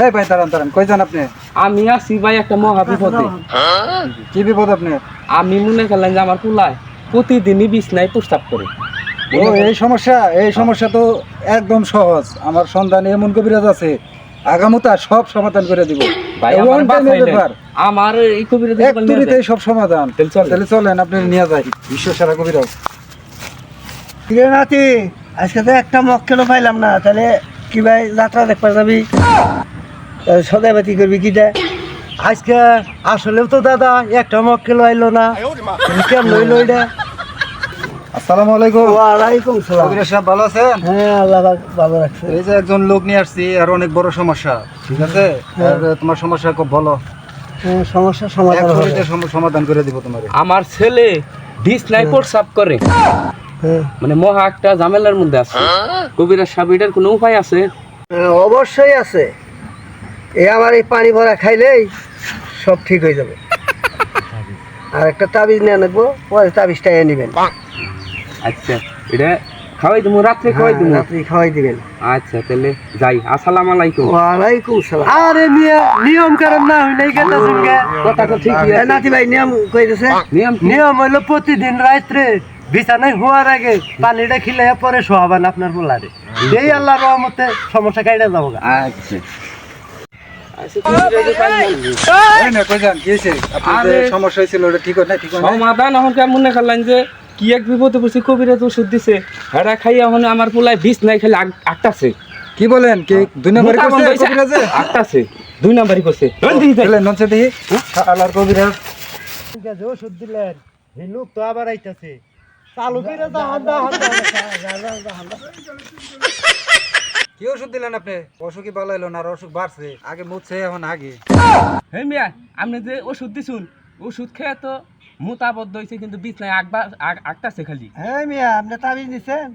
এই ভাই দাঁড়ান দাঁড়ান, কই যান আপনি? আমি আছি ভাই একটা মহা বিপদে। কি বিপদ আপনি? আমি মনে করলাম যে আমার পোলায় প্রতিদিনই বিছনায় প্রস্তাব করে। ও এই সমস্যা তো একদম সহজ। আমার সন্ধানে এমন কবিরাজ আছে, আগামুতা সব সমাধান করে দিব। ভাই এবং আমার time এর ব্যাপার, আমার এই কবিরাজ এক তুড়িতেই সব সমাধান। তাহলে চলেন। তাহলে চলেন, আপনি নিয়ে যাই বিশ্ব সেরা কবিরাজ। কিরে নাতি, আজকে তো একটা মক্কেলও পাইলাম না, তাহলে কি ভাই যাত্রা দেখতে যাবি? সদাই বাতি করবি কি দে? আজকে আসলেও তো দাদা একটা মক্কেল আইলো না, কেমন লইলো এটা? আসসালামু আলাইকুম। ওয়ালাইকুম সালাম। কবিরাজ সাহেব ভালো আছেন? হ্যাঁ, আল্লাহ ভালো রাখছে। এই যে একজন লোক নিয়ে আসছি, আর অনেক বড় সমস্যা, ঠিক আছে? আর তোমার সমস্যা খুব ভালো, হ্যাঁ, সমস্যার সমাধান এক হবে। তুড়িতে সমাধান করে দিব তোমার। আমার ছেলে বিছনায় প্রস্তাব করে, হ্যাঁ, মানে মহা একটা ঝামেলার মধ্যে আছে। কবিরাজ সাহেব এটার কোনো উপায় আছে? হ্যাঁ, অবশ্যই আছে। আমার এই পানি ভরা খাইলেই সব ঠিক হয়ে যাবে। আর একটা তাবিজ নিয়ে নেবো, পরে তাবিজটা এনে নেবেন। আচ্ছা, এটা খাওয়াই দেবো, রাত্রে খাওয়াই দেবো। রাত্রি খাওয়াই দিবেন। আচ্ছা তাহলে যাই। আসসালামু আলাইকুম। ওয়ালাইকুম সালাম। আরে নিয়ম কারণ না হইলেই গেটা শুনগে। কথা তো ঠিকই আছে। নাতি ভাই নিয়ম কইতেছে। নিয়ম কি? নিয়ম হইলো প্রতিদিন রাত্রে বিছানায় হওয়ার আগে পানিটা খিলাইয়া পরে শোয়াবেন আপনার পোলারে। এই আল্লাহর রহমতে সমস্যা কাইটা যাবো গা। আচ্ছা আচ্ছা, কবিরাজের পানি আনবি। এই না, কই যান? কি হয়েছে? আপনার যে আরে- সমস্যা হয়েছিল ওটা ঠিক হয় না? ঠিক হয় না? সমাধান এখন কেমন মনে করলেন যে কি এক বিপদে পড়ছি, কবিরাজ ওষুধ দিছে, হেরা খাইয়া এখন আমার পোলায় বিষ নাই, খালি আটটাছে। কি বলেন? কি 2 নম্বরই করছে কবিরাজে? আটটাছে, 2 নাম্বারই করছে। চলেন নচ্ছে দেখি। আল্লাহর কবিরাজ। ঠিক আছে, ওষুধ দিলেন, এই লোক তো আবার আইতাছে। চালু করে কি ওষুধ দিলেন আপনি? অসুখই ভালো হলো না, আর অসুখ বাড়ছে, আগে মুছছে এখন আগে। হে মিয়া, আপনি যে ওষুধ দিছুন, ওষুধ খেয়ে তো মোতাবদ্ধ হয়েছে, কিন্তু বিষ নাই, আটটাছে খালি। হ্যাঁ মিয়া, আপনি তাবিজ দিচ্ছেন?